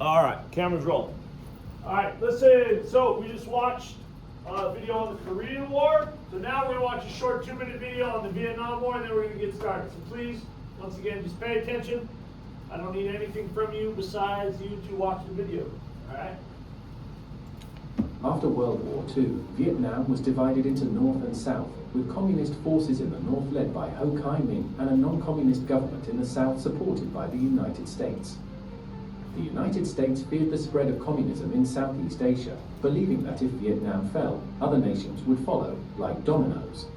All right, camera's rolling. All right, listen. So we just watched a video on the Korean War. So now we're going to watch a short 2-minute video on the Vietnam War, and then we're going to get started. So please, once again, just pay attention. I don't need anything from you besides you to watch the video. All right? After World War II, Vietnam was divided into North and South, with communist forces in the North led by Ho Chi Minh and a non-communist government in the South supported by the United States. The United States feared the spread of communism in Southeast Asia, believing that if Vietnam fell, other nations would follow, like dominoes.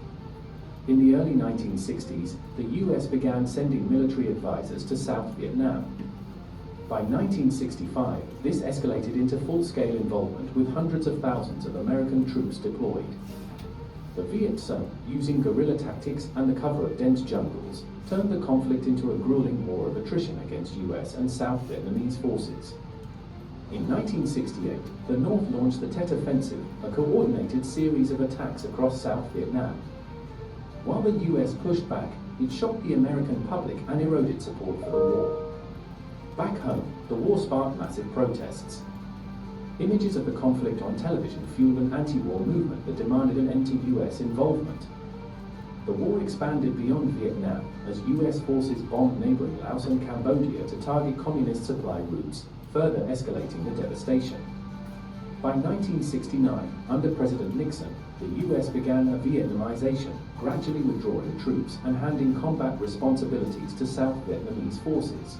In the early 1960s, the US began sending military advisors to South Vietnam. By 1965, this escalated into full-scale involvement with hundreds of thousands of American troops deployed. The Viet Cong, using guerrilla tactics and the cover of dense jungles, turned the conflict into a grueling war of attrition against US and South Vietnamese forces. In 1968, the North launched the Tet Offensive, a coordinated series of attacks across South Vietnam. While the US pushed back, it shocked the American public and eroded support for the war. Back home, the war sparked massive protests. Images of the conflict on television fueled an anti-war movement that demanded an end to US involvement. The war expanded beyond Vietnam as US forces bombed neighboring Laos and Cambodia to target communist supply routes, further escalating the devastation. By 1969, under President Nixon, the US began a Vietnamization, gradually withdrawing troops and handing combat responsibilities to South Vietnamese forces.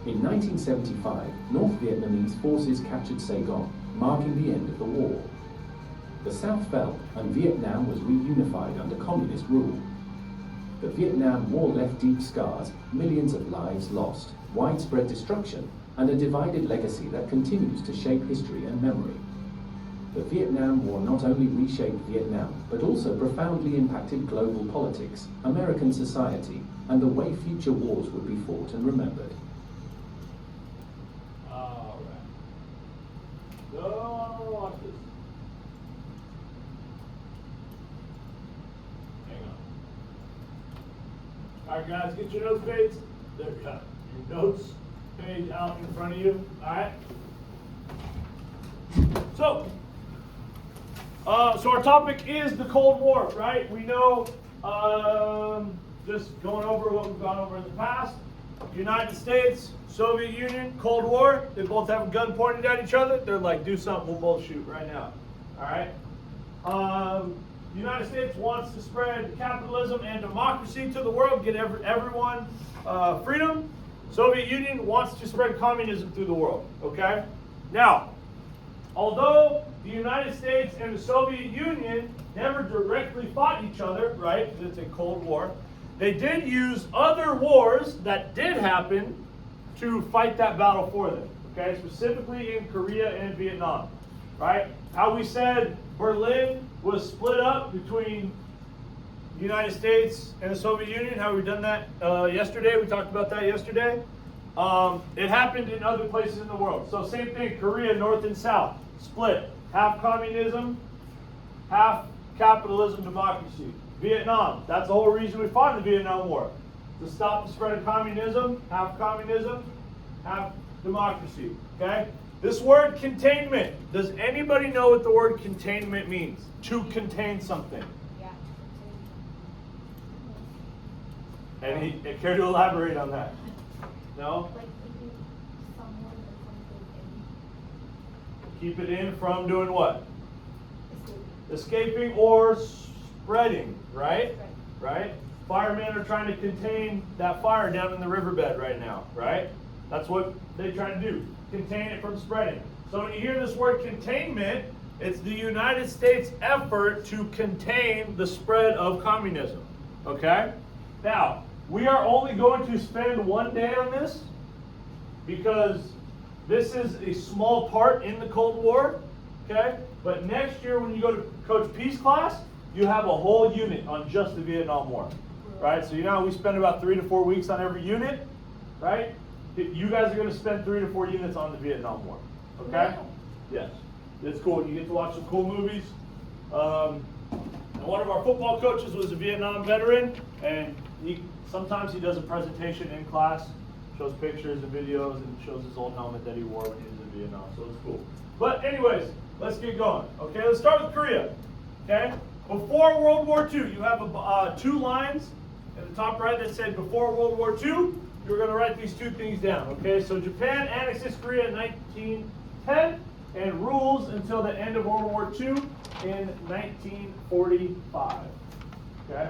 In 1975, North Vietnamese forces captured Saigon, marking the end of the war. The South fell, and Vietnam was reunified under communist rule. The Vietnam War left deep scars, millions of lives lost, widespread destruction, and a divided legacy that continues to shape history and memory. The Vietnam War not only reshaped Vietnam, but also profoundly impacted global politics, American society, and the way future wars would be fought and remembered. Watch this. Hang on. All right, guys, get your notes page. There we go. Your notes page out in front of you. All right. So our topic is the Cold War, right? We know, just going over what we've gone over in the past. United States, Soviet Union, Cold War. They both have a gun pointed at each other. They're like, do something, we'll both shoot right now. All right. United States wants to spread capitalism and democracy to the world, get everyone freedom. Soviet Union wants to spread communism through the world. Okay. Now, although the United States and the Soviet Union never directly fought each other, right? Because it's a Cold War. They did use other wars that did happen to fight that battle for them, okay? Specifically in Korea and Vietnam, right? How we said Berlin was split up between the United States and the Soviet Union, how we done that yesterday. We talked about that yesterday. It happened in other places in the world. So same thing, Korea, North and South, split. Half communism, half capitalism, democracy. Vietnam, that's the whole reason we fought in the Vietnam War. To stop the spread of communism, half democracy, okay? This word containment, does anybody know what the word containment means? To contain something. Yeah. Any care to elaborate on that? No? Like keeping someone or something Keep it in from doing what? in Escaping or spreading, right? Right. Right? Firemen are trying to contain that fire down in the riverbed right now, right? That's what they try to do, contain it from spreading. So when you hear this word containment, it's the United States' effort to contain the spread of communism, okay? Now, we are only going to spend one day on this because this is a small part in the Cold War, okay? But next year when you go to Coach Peace class, you have a whole unit on just the Vietnam War, right? So you know we spend about 3 to 4 weeks on every unit, right? You guys are going to spend 3 to 4 units on the Vietnam War, okay? Wow. Yes, it's cool. You get to watch some cool movies. And one of our football coaches was a Vietnam veteran, and sometimes he does a presentation in class Shows pictures and videos and shows his old helmet that he wore when he was in Vietnam. So it's cool. But anyways, let's get going. Okay, let's start with Korea. Okay, before World War II, you have two lines at the top right that said before World War II. You're going to write these two things down. Okay, so Japan annexes Korea in 1910 and rules until the end of World War II in 1945. Okay,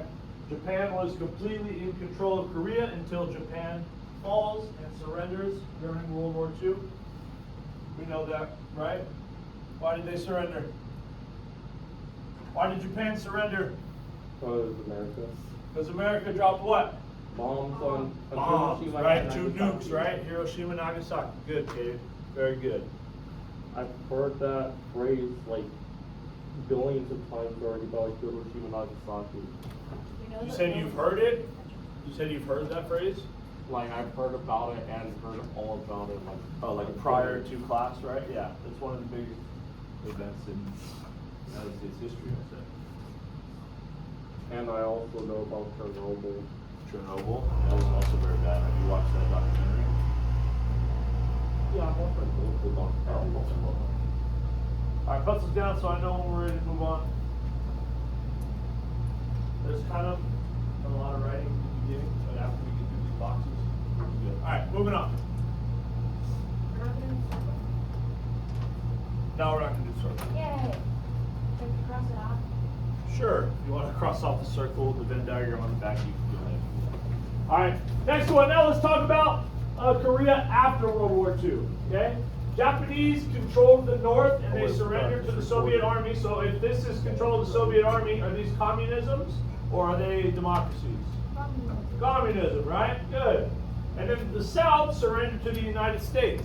Japan was completely in control of Korea until Japan falls and surrenders during World War II. We know that, right? Why did they surrender? Why did Japan surrender? Because America. Because America dropped what? Bombs on Bombs, Hiroshima right? and Two Nagasaki. nukes, right? Hiroshima and Nagasaki. Good, Dave. Very good. I've heard that phrase like billions of times already about like Hiroshima and Nagasaki. You said you've heard it? You said you've heard that phrase? Like I've heard about it and heard all about it. Like Like prior to class, right? Yeah, it's one of the biggest events in United States history, I said. And I also know about Chernobyl. Chernobyl, that was also very bad. Have you watched that documentary? Yeah, I'm also about Chernobyl. Alright, pencils down so I know when we're ready to move on. There's kind of a lot of writing in the beginning, but after we get through these boxes, it's good. Alright, moving on. We're not gonna circle. Now we're not going to do circle. Yay. Can we cross it off? Sure, if you want to cross off the circle, the Venn diagram on the back, you can go ahead. Alright, next one. Now let's talk about Korea after World War II. Okay? Japanese controlled the north and they surrendered to the Soviet army. So if this is control of the Soviet army, are these communisms or are they democracies? Communism. Communism, right? Good. And then the South surrendered to the United States.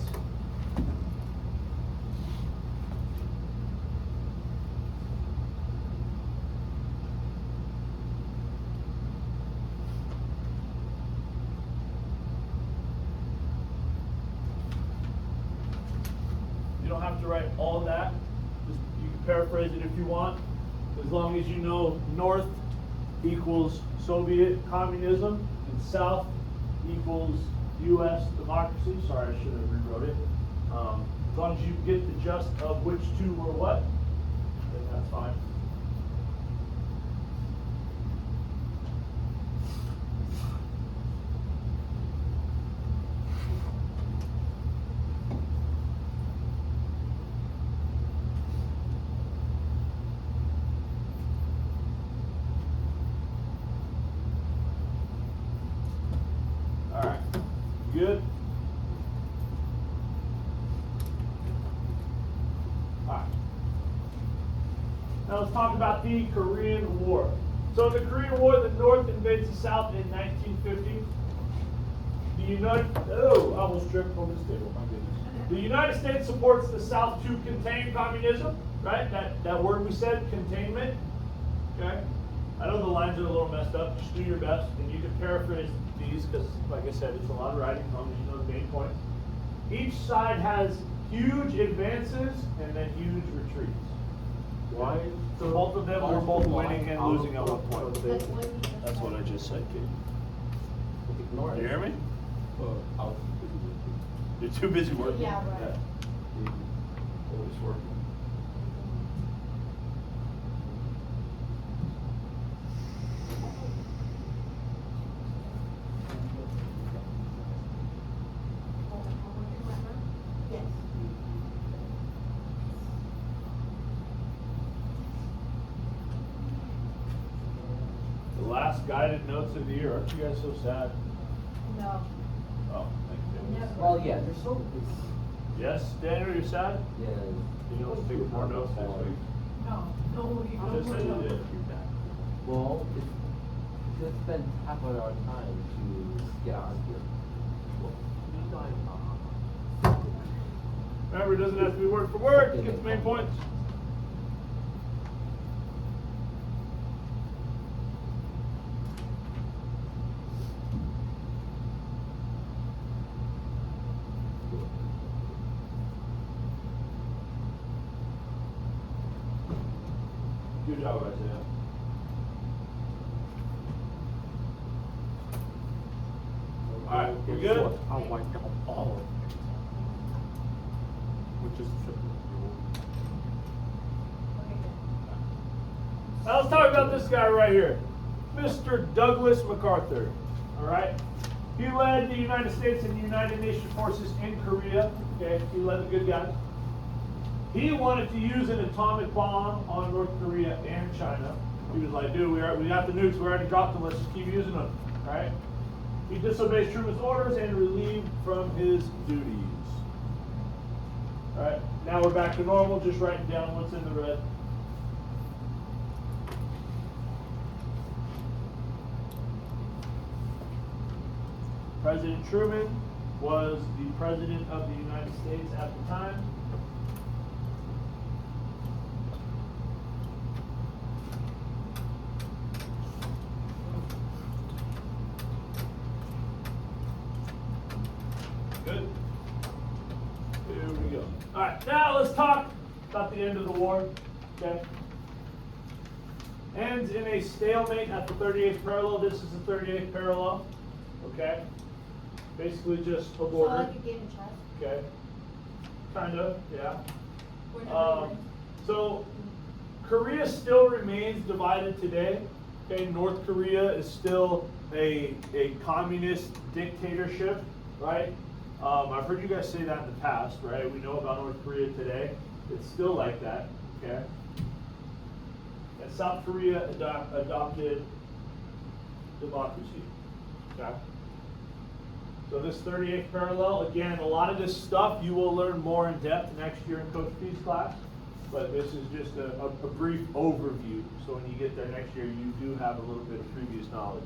You don't have to write all that. Just, you can paraphrase it if you want. As long as you know North equals Soviet communism and South equals U.S. democracy. Sorry, I should have rewrote it. As long as you get the gist of which two were what, then that's fine. Alright, good? Alright. Now let's talk about the Korean War. So in the Korean War, the North invades the South in 1950. I almost tripped on this table, my goodness. The United States supports the South to contain communism, right? That word we said, containment, okay? I know the lines are a little messed up, just do your best, and you can paraphrase these, because like I said, it's a lot of writing, as long as you know the main points. Each side has huge advances and then huge retreats. Why? So both of them were both winning and losing at one point. That's what you just That's said. what I just said, kid. Ignore You hear me? I'll You're too busy working. Yeah, right. Always working. Yes. The last guided notes of the year. Aren't you guys so sad? No. Oh, thank you. Never. Well, yeah, there's so, Yes, Daniel, you're sad? yeah. You know, let's take more notes next week. No. No, you don't. Just said you did. Well, it's just spend half of our time to get out of here. Well, you know, Remember, it doesn't have to be word for word. Get the main points. Good job, Isaiah. All right, we're We good? I wiped out all of it. Which is triple. Okay, good. Now let's talk about this guy right here, Mr. Douglas MacArthur. All right, he led the United States and the United Nations forces in Korea. Okay, he led the good guys. He wanted to use an atomic bomb on North Korea and China. He was like, dude, we got the nukes, we already dropped them, let's just keep using them. All right. He disobeys Truman's orders and relieved from his duties. All right, now we're back to normal, just writing down what's in the red. President Truman was the president of the United States at the time. Good. Here we go. All right, now let's talk about the end of the war. Okay. Ends in a stalemate at the 38th parallel. This is the 38th parallel. Okay. Basically just a So border. like a game of chess. Okay. Kind of, yeah. We're not really So Korea still remains divided today. Okay, North Korea is still a communist dictatorship, right? I've heard you guys say that in the past, right? We know about North Korea today. It's still like that, okay? And South Korea adopted democracy, okay? So this 38th parallel, again, a lot of this stuff you will learn more in depth next year in Coach P's class, but this is just a brief overview. So when you get there next year, you do have a little bit of previous knowledge.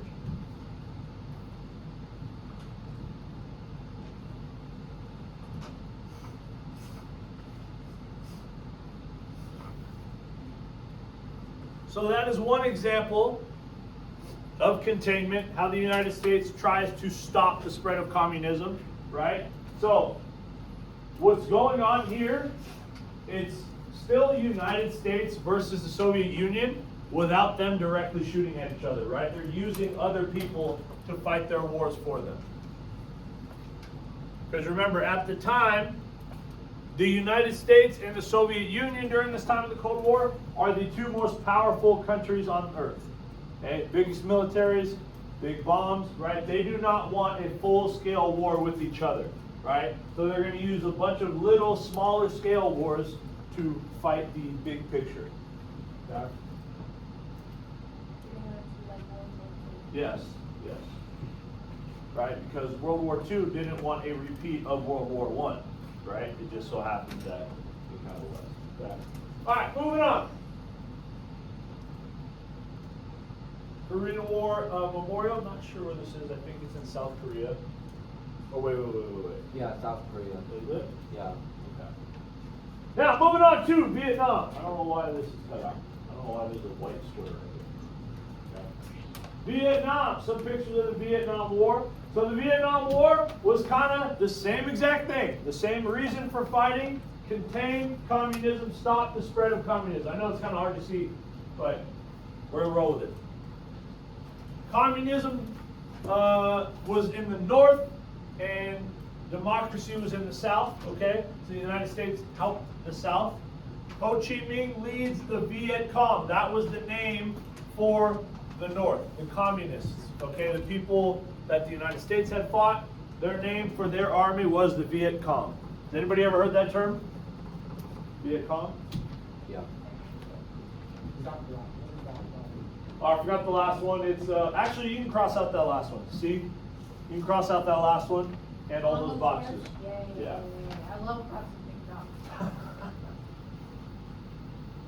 So that is one example of containment, how the United States tries to stop the spread of communism, right? So what's going on here, it's still the United States versus the Soviet Union without them directly shooting at each other, right? They're using other people to fight their wars for them. Because remember, at the time, the United States and the Soviet Union during this time of the Cold War are the two most powerful countries on earth. Okay? Biggest militaries, big bombs, right? They do not want a full-scale war with each other, right? So they're going to use a bunch of little, smaller scale wars to fight the big picture. Okay? Yes, yes. Right? Because World War II didn't want a repeat of World War I, right? It just so happened that it kind of was. Okay? All right, moving on. Korean War Memorial. I'm not sure where this is. I think it's in South Korea. Oh, wait. Yeah, South Korea. Is it? Yeah. Okay. Now, moving on to Vietnam. I don't know why this is cut out. I don't know why there's a white square right here. Okay. Vietnam. Some pictures of the Vietnam War. So the Vietnam War was kind of the same exact thing. The same reason for fighting. Contain communism. Stop the spread of communism. I know it's kind of hard to see, but we're going to roll with it. Communism was in the north and democracy was in the south, okay? So the United States helped the south. Ho Chi Minh leads the Viet Cong. That was the name for the north, the communists, okay? The people that the United States had fought, their name for their army was the Viet Cong. Has anybody ever heard that term? Viet Cong? Yeah. Oh, I forgot the last one. It's actually, you can cross out that last one. See, you can cross out that last one and all those boxes. Yeah. I love crossing things out.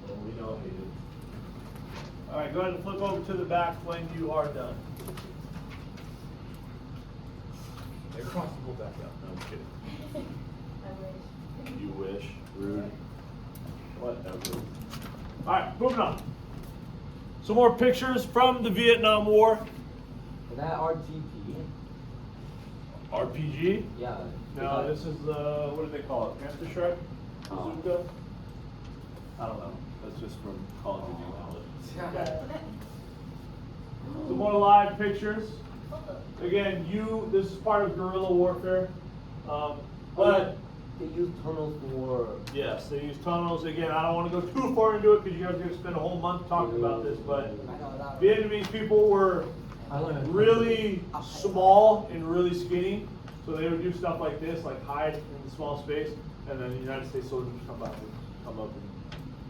Well, we know he did. All right, go ahead and flip over to the back when you are done. Hey, cross and pull back out. No, I'm kidding. I wish. You wish. Rude. Whatever. All right, moving on. Some more pictures from the Vietnam War. Is that RGP? RPG? Yeah. No, this is what do they call it? Panther Strike? Oh. Bazooka? I don't know. That's just from Call of Duty knowledge. Okay. Some more live pictures. Again, this is part of guerrilla warfare. But They use tunnels for. yes, they use tunnels. Again, I don't want to go too far into it because you guys are going to spend a whole month talking about this. But Vietnamese people were really small and really skinny, so they would do stuff like this, like hide in the small space, and then the United States soldiers come up and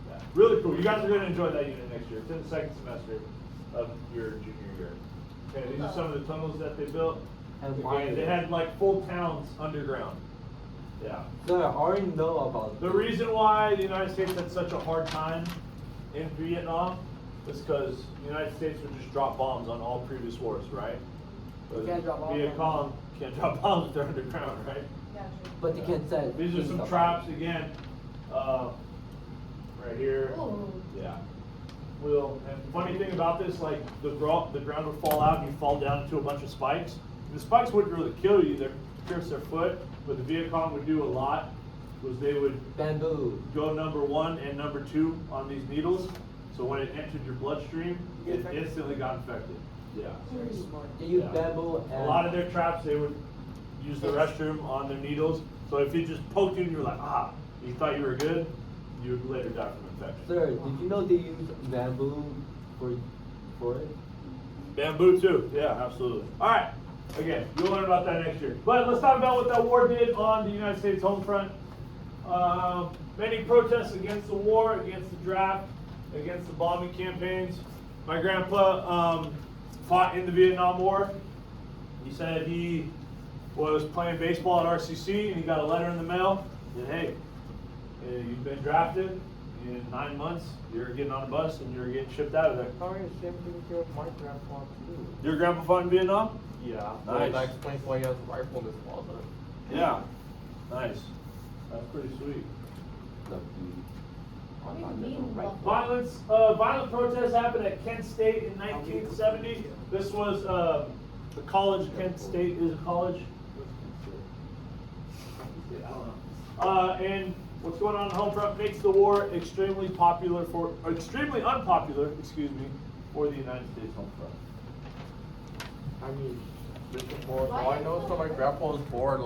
yeah. Really cool. You guys are going to enjoy that unit next year. It's in the second semester of your junior year. Okay, these are some of the tunnels that they built. And why? Again, they had like full towns underground. Yeah. So I already know about The reason why the United States had such a hard time in Vietnam was because the United States would just drop bombs on all previous wars, right? You can't drop bombs. Viet Cong can't drop bombs if they're underground, right? Yeah, true. But they can't set. These are some traps again. Right here. Ooh. Yeah. And funny thing about this, like the ground would fall out and you fall down into a bunch of spikes. The spikes wouldn't really kill you, they'd pierce their foot, but the Viet Cong would do a lot, was they would Bamboo. go number 1 and number 2 on these needles. So when it entered your bloodstream, it instantly got infected. Yeah. Very smart. They use Yeah. bamboo and. A lot of their traps, they would use the restroom on their needles. So if it just poked you and you were like, you thought you were good, you would later die from infection. Sir, did you know they use bamboo for it? Bamboo too, yeah, absolutely. All right, again, you'll learn about that next year. But let's talk about what that war did on the United States home front. Many protests against the war, against the draft, against the bombing campaigns. My grandpa fought in the Vietnam War. He said he was playing baseball at RCC and he got a letter in the mail. Said, hey, you've been drafted. In 9 months, you're getting on a bus and you're getting shipped out of there. Sorry, same thing with my grandpa too. Your grandpa fought in Vietnam? Yeah. Nice. That explains why he has a rifle in his closet. Yeah. Nice. That's pretty sweet. What do you mean, Violent protests happened at Kent State in 1970. This was the college. Kent State is a college. I don't know. And what's going on the home front makes the war extremely unpopular, for the United States home front. I mean, this is more. All I know is that my grandpa was born